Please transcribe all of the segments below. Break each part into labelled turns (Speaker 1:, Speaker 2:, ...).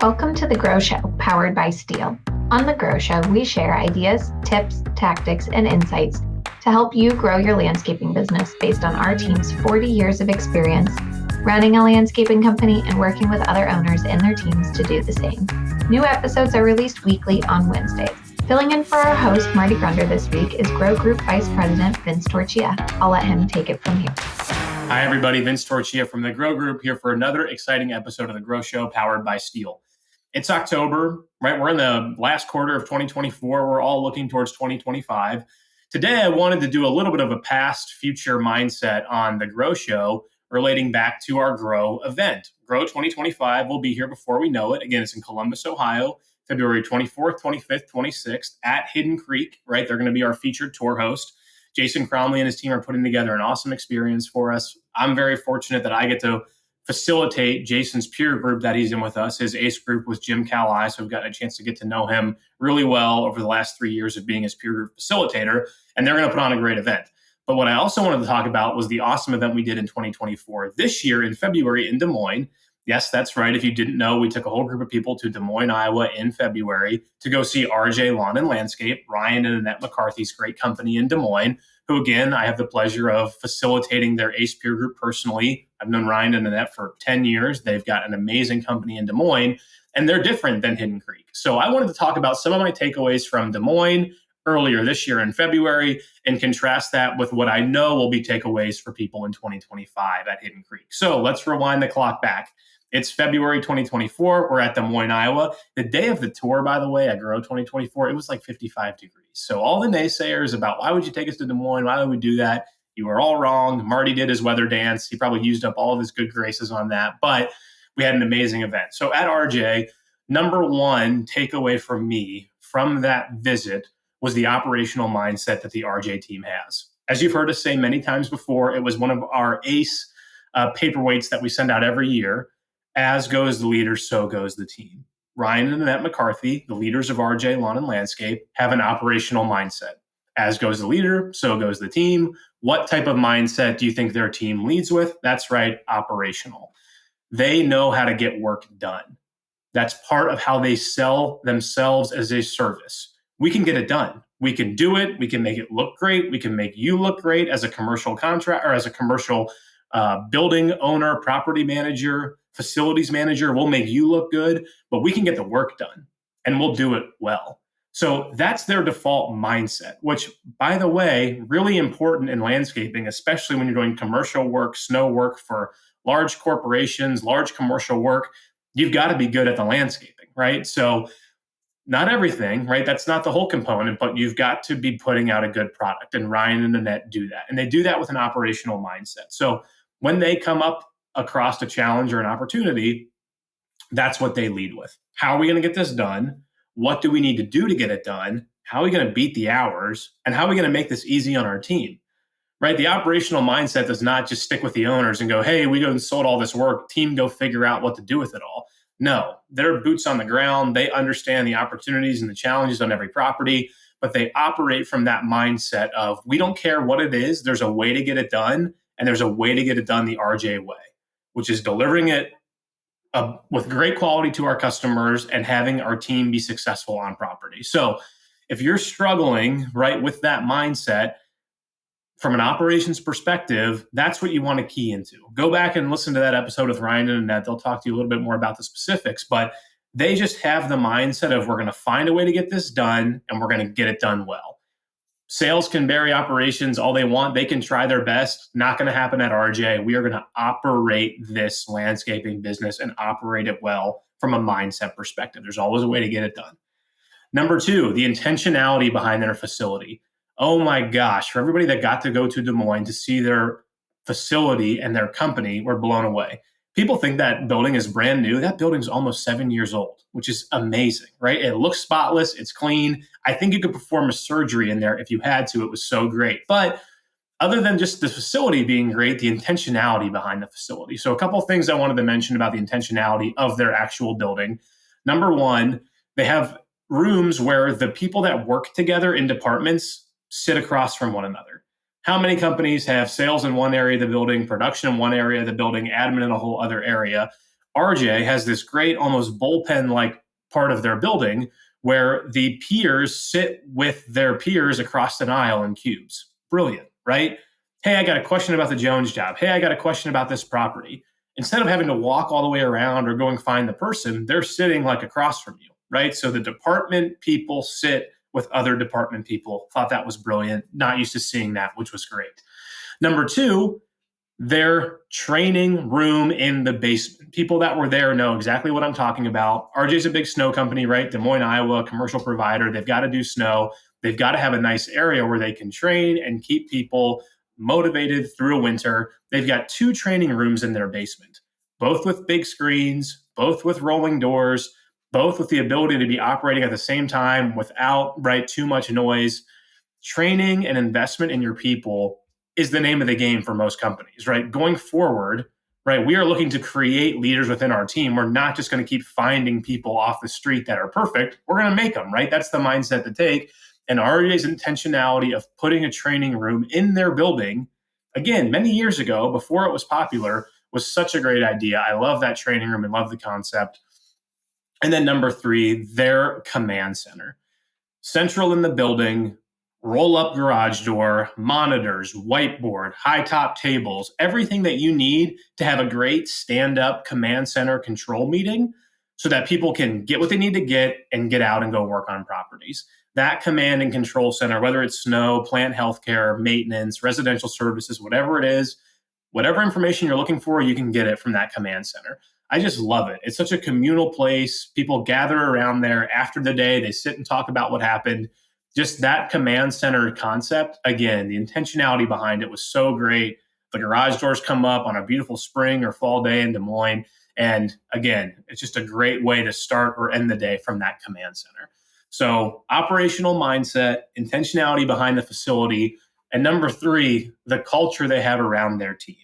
Speaker 1: Welcome to The Grow Show, powered by Steel. On The Grow Show, we share ideas, tips, tactics, and insights to help you grow your landscaping business based on our team's 40 years of experience running a landscaping company and working with other owners and their teams to do the same. New episodes are released weekly on Wednesdays. Filling in for our host, Marty Grunder, this week is Grow Group Vice President Vince Torchia. I'll let him take it from here.
Speaker 2: Hi, everybody. Vince Torchia from the Grow Group here for another exciting episode of The Grow Show, powered by Steel. It's October, right? We're in the last quarter of 2024. We're all looking towards 2025. Today, I wanted to do a little bit of a past future mindset on The Grow Show relating back to our Grow event. Grow 2025 will be here before we know it. Again, it's in Columbus, Ohio, February 24th, 25th, 26th at Hidden Creek, right? They're going to be our featured tour host. Jason Cromley and his team are putting together an awesome experience for us. I'm very fortunate that I get to facilitate Jason's peer group that he's in with us. His ACE group was Jim Cali, so we've got a chance to get to know him really well over the last 3 years of being his peer group facilitator, and they're going to put on a great event. But what I also wanted to talk about was the awesome event we did in 2024. This year in February in Des Moines. Yes, that's right. If you didn't know, we took a whole group of people to Des Moines, Iowa in February to go see RJ Lawn and Landscape, Ryan and Annette McCarthy's great company in Des Moines, who, again, I have the pleasure of facilitating their ACE peer group personally. I've known Ryan and Annette for 10 years. They've got an amazing company in Des Moines, and they're different than Hidden Creek. So I wanted to talk about some of my takeaways from Des Moines earlier this year in February and contrast that with what I know will be takeaways for people in 2025 at Hidden Creek. So let's rewind the clock back. It's February 2024. We're at Des Moines, Iowa. The day of the tour, by the way, at Grow 2024, it was like 55 degrees. So all the naysayers about why would you take us to Des Moines? Why would we do that? You were all wrong. Marty did his weather dance. He probably used up all of his good graces on that. But we had an amazing event. So at RJ, number one takeaway from me from that visit was the operational mindset that the RJ team has. As you've heard us say many times before, it was one of our ACE paperweights that we send out every year. As goes the leader, so goes the team. Ryan and Annette McCarthy, the leaders of RJ Lawn and Landscape, have an operational mindset. As goes the leader, so goes the team. What type of mindset do you think their team leads with? That's right, operational. They know how to get work done. That's part of how they sell themselves as a service. We can get it done. We can do it. We can make it look great. We can make you look great as a commercial contract or as a commercial building owner, property manager, facilities manager. We'll make you look good, but we can get the work done and we'll do it well. So that's their default mindset, which, by the way, really important in landscaping, especially when you're doing commercial work, snow work for large corporations, large commercial work. You've got to be good at the landscaping, right? So not everything, right? That's not the whole component, but you've got to be putting out a good product. And Ryan and Annette do that. And they do that with an operational mindset. So when they come up across a challenge or an opportunity, that's what they lead with. How are we going to get this done? What do we need to do to get it done? How are we going to beat the hours? And how are we going to make this easy on our team? Right? The operational mindset does not just stick with the owners and go, hey, we go and sold all this work, team go figure out what to do with it all. No, they're boots on the ground. They understand the opportunities and the challenges on every property, but they operate from that mindset of we don't care what it is. There's a way to get it done, and there's a way to get it done the RJ way, which is delivering it with great quality to our customers and having our team be successful on property. So if you're struggling, right, with that mindset, from an operations perspective, that's what you want to key into. Go back and listen to that episode with Ryan and Annette. They'll talk to you a little bit more about the specifics, but they just have the mindset of we're going to find a way to get this done and we're going to get it done well. Sales can bury operations all they want. They can try their best. Not going to happen at RJ. We are going to operate this landscaping business and operate it well from a mindset perspective. There's always a way to get it done. Number two, the intentionality behind their facility. Oh my gosh, for everybody that got to go to Des Moines to see their facility and their company, we're blown away. People think that building is brand new. That building's almost 7 years old, which is amazing, right? It looks spotless. It's clean. I think you could perform a surgery in there if you had to. It was so great. But other than just the facility being great, the intentionality behind the facility. So a couple of things I wanted to mention about the intentionality of their actual building. Number one, they have rooms where the people that work together in departments sit across from one another. How many companies have sales in one area of the building, production in one area of the building, admin in a whole other area? RJ has this great, almost bullpen-like part of their building where the peers sit with their peers across an aisle in cubes. Brilliant, right? Hey, I got a question about the Jones job. Hey, I got a question about this property. Instead of having to walk all the way around or going find the person, they're sitting like across from you, right? So the department people sit with other department people. Thought that was brilliant. Not used to seeing that, which was great. Number two, their training room in the basement. People that were there know exactly what I'm talking about. RJ's a big snow company, right? Des Moines, Iowa, commercial provider. They've got to do snow. They've got to have a nice area where they can train and keep people motivated through a winter. They've got 2 training rooms in their basement, both with big screens, both with rolling doors, both with the ability to be operating at the same time without, right, too much noise. Training and investment in your people is the name of the game for most companies, right? Going forward, right, we are looking to create leaders within our team. We're not just going to keep finding people off the street that are perfect. We're going to make them, right? That's the mindset to take. And RJ's intentionality of putting a training room in their building, again, many years ago, before it was popular, was such a great idea. I love that training room and love the concept. And then number 3, their command center. Central in the building, roll-up garage door, monitors, whiteboard, high-top tables, everything that you need to have a great stand-up command center control meeting so that people can get what they need to get and get out and go work on properties. That command and control center, whether it's snow, plant healthcare, maintenance, residential services, whatever it is, whatever information you're looking for, you can get it from that command center. I just love it. It's such a communal place. People gather around there after the day. They sit and talk about what happened. Just that command center concept, again, the intentionality behind it was so great. The garage doors come up on a beautiful spring or fall day in Des Moines. And again, it's just a great way to start or end the day from that command center. So operational mindset, intentionality behind the facility, and number 3, the culture they have around their team.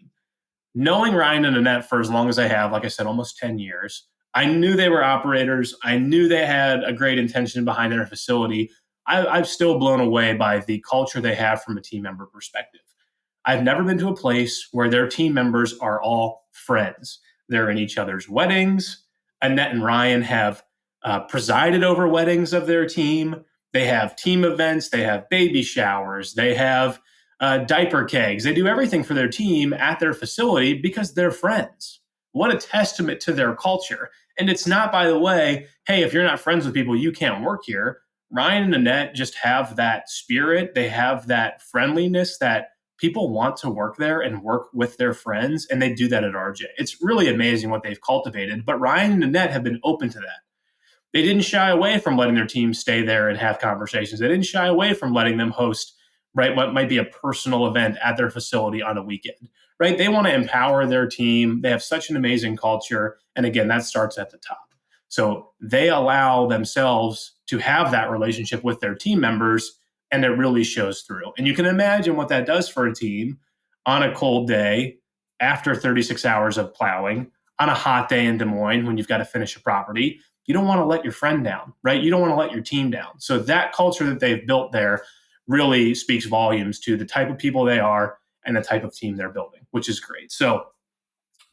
Speaker 2: Knowing Ryan and Annette for as long as I have, like I said, almost 10 years, I knew they were operators. I knew they had a great intention behind their facility. I'm still blown away by the culture they have from a team member perspective. I've never been to a place where their team members are all friends. They're in each other's weddings. Annette and Ryan have presided over weddings of their team. They have team events. They have baby showers. They have diaper kegs. They do everything for their team at their facility because they're friends. What a testament to their culture. And it's not, by the way, hey, if you're not friends with people, you can't work here. Ryan and Annette just have that spirit. They have that friendliness that people want to work there and work with their friends. And they do that at RJ. It's really amazing what they've cultivated. But Ryan and Annette have been open to that. They didn't shy away from letting their team stay there and have conversations. They didn't shy away from letting them host, right, what might be a personal event at their facility on a weekend, right? They want to empower their team. They have such an amazing culture. And again, that starts at the top. So they allow themselves to have that relationship with their team members, and it really shows through. And you can imagine what that does for a team on a cold day after 36 hours of plowing, on a hot day in Des Moines when you've got to finish a property. You don't want to let your friend down, right? You don't want to let your team down. So that culture that they've built there really speaks volumes to the type of people they are and the type of team they're building, which is great. So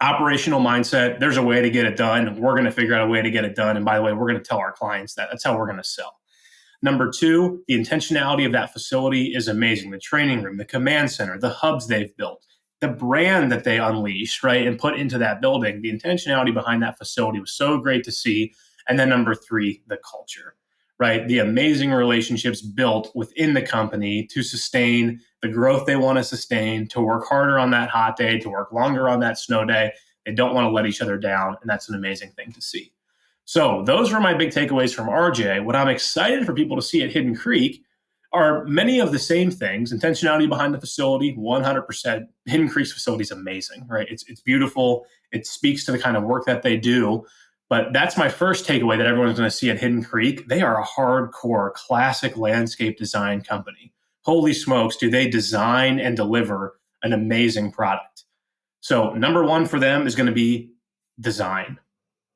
Speaker 2: operational mindset, there's a way to get it done. We're going to figure out a way to get it done. And by the way, we're going to tell our clients that. That's how we're going to sell. Number 2, the intentionality of that facility is amazing. The training room, the command center, the hubs they've built, the brand that they unleash, right, and put into that building. The intentionality behind that facility was so great to see. And then number 3, the culture, right? The amazing relationships built within the company to sustain the growth they want to sustain, to work harder on that hot day, to work longer on that snow day. They don't want to let each other down. And that's an amazing thing to see. So those were my big takeaways from RJ. What I'm excited for people to see at Hidden Creek are many of the same things. Intentionality behind the facility, 100%. Hidden Creek's facility is amazing, right? It's beautiful. It speaks to the kind of work that they do. But that's my first takeaway that everyone's going to see at Hidden Creek. They are a hardcore classic landscape design company. Holy smokes, do they design and deliver an amazing product. So number 1 for them is going to be design.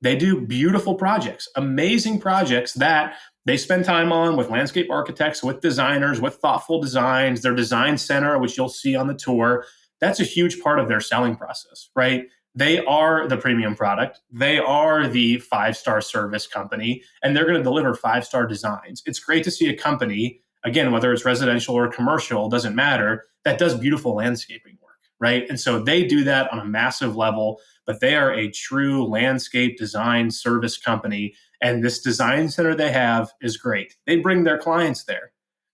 Speaker 2: They do beautiful projects, amazing projects that they spend time on with landscape architects, with designers, with thoughtful designs, their design center, which you'll see on the tour. That's a huge part of their selling process, right? They are the premium product. They are the 5-star service company, and they're going to deliver 5-star designs. It's great to see a company, again, whether it's residential or commercial, doesn't matter, that does beautiful landscaping work, right? And so they do that on a massive level, but they are a true landscape design service company. And this design center they have is great. They bring their clients there.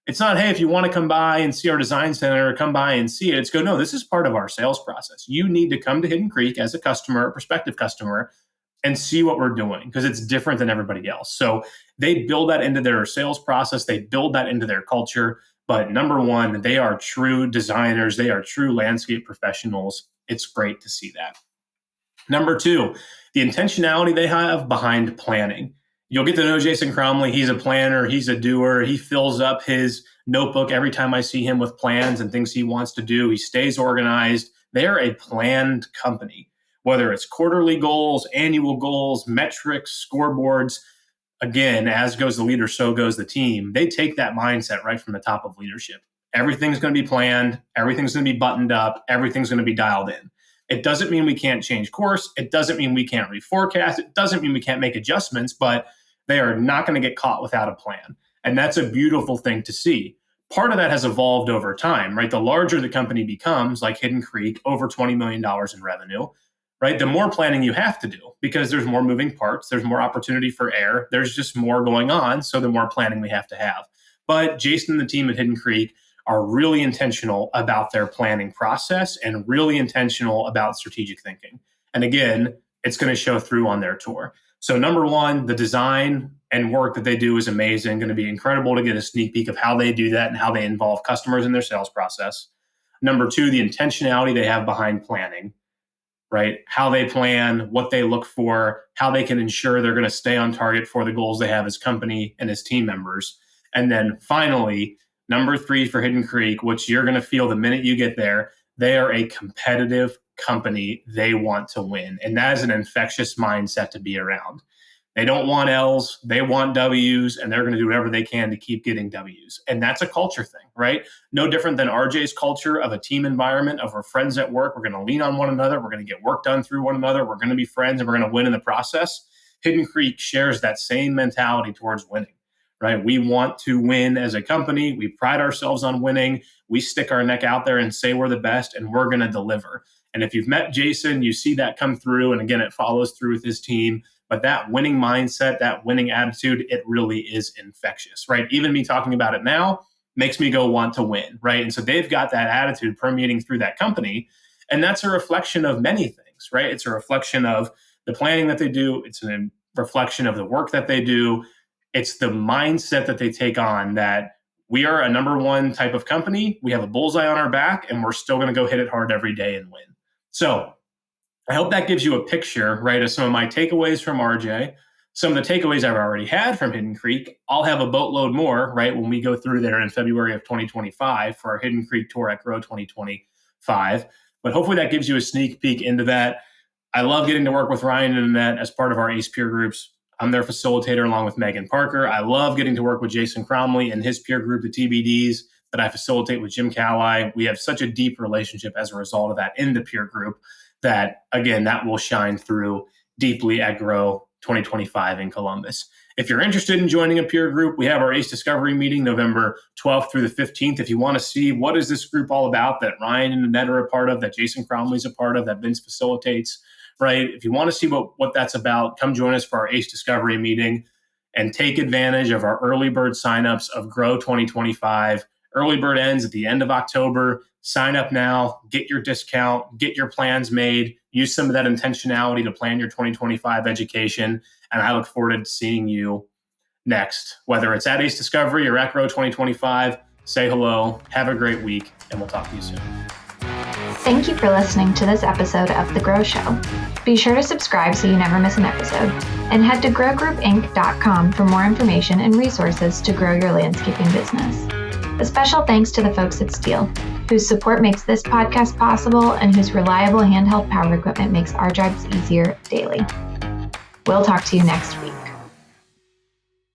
Speaker 2: It's not, hey, if you want to come by and see our design center, come by and see it. It's go, no, this is part of our sales process. You need to come to Hidden Creek as a customer, a prospective customer, and see what we're doing because it's different than everybody else. So they build that into their sales process. They build that into their culture. But number one, they are true designers. They are true landscape professionals. It's great to see that. Number two, the intentionality they have behind planning. You'll get to know Jason Cromley. He's a planner. He's a doer. He fills up his notebook every time I see him with plans and things he wants to do. He stays organized. They are a planned company, whether it's quarterly goals, annual goals, metrics, scoreboards. Again, as goes the leader, so goes the team. They take that mindset right from the top of leadership. Everything's going to be planned. Everything's going to be buttoned up. Everything's going to be dialed in. It doesn't mean we can't change course. It doesn't mean we can't reforecast. It doesn't mean we can't make adjustments, but they are not going to get caught without a plan. And that's a beautiful thing to see. Part of that has evolved over time, right? The larger the company becomes, like Hidden Creek, over $20 million in revenue, right? The more planning you have to do because there's more moving parts. There's more opportunity for error. There's just more going on. So the more planning we have to have. But Jason and the team at Hidden Creek are really intentional about their planning process and really intentional about strategic thinking. And again, it's going to show through on their tour. So number one, the design and work that they do is amazing. Going to be incredible to get a sneak peek of how they do that and how they involve customers in their sales process. Number two, the intentionality they have behind planning, right? How they plan, what they look for, how they can ensure they're going to stay on target for the goals they have as company and as team members. And then finally, number three for Hidden Creek, which you're going to feel the minute you get there, they are a competitive company. They want to win. And that is an infectious mindset to be around. They don't want L's, they want W's, and they're going to do whatever they can to keep getting W's. And that's a culture thing, right? No different than RJ's culture of a team environment, of our friends at work. We're going to lean on one another. We're going to get work done through one another. We're going to be friends and we're going to win in the process. Hidden Creek shares that same mentality towards winning. Right? We want to win as a company. We pride ourselves on winning. We stick our neck out there and say we're the best and we're going to deliver. And if you've met Jason, you see that come through. And again, it follows through with his team. But that winning mindset, that winning attitude, it really is infectious, right? Even me talking about it now makes me go want to win, right? And so they've got that attitude permeating through that company. And that's a reflection of many things, right? It's a reflection of the planning that they do. It's a reflection of the work that they do. It's the mindset that they take on that we are a number one type of company. We have a bullseye on our back and we're still going to go hit it hard every day and win. So I hope that gives you a picture, right, of some of my takeaways from RJ, some of the takeaways I've already had from Hidden Creek. I'll have a boatload more, right, when we go through there in February of 2025 for our Hidden Creek tour at GROW 2025. But hopefully that gives you a sneak peek into that. I love getting to work with Ryan and Annette as part of our ACE peer groups. I'm their facilitator along with Megan Parker. I love getting to work with Jason Cromley and his peer group, the TBDs, that I facilitate with Jim Callai. We have such a deep relationship as a result of that in the peer group that, again, that will shine through deeply at GROW 2025 in Columbus. If you're interested in joining a peer group, we have our ACE Discovery meeting November 12th through the 15th. If you want to see what is this group all about that Ryan and Annette are a part of, that Jason Cromley's a part of, that Vince facilitates, right? If you want to see what that's about, come join us for our ACE Discovery meeting and take advantage of our early bird signups of GROW 2025. Early bird ends at the end of October. Sign up now, get your discount, get your plans made, use some of that intentionality to plan your 2025 education. And I look forward to seeing you next, whether it's at ACE Discovery or at GROW 2025. Say hello, have a great week, and we'll talk to you soon.
Speaker 1: Thank you for listening to this episode of The GROW Show. Be sure to subscribe so you never miss an episode, and head to growgroupinc.com for more information and resources to grow your landscaping business. A special thanks to the folks at Stihl, whose support makes this podcast possible and whose reliable handheld power equipment makes our jobs easier daily. We'll talk to you next week.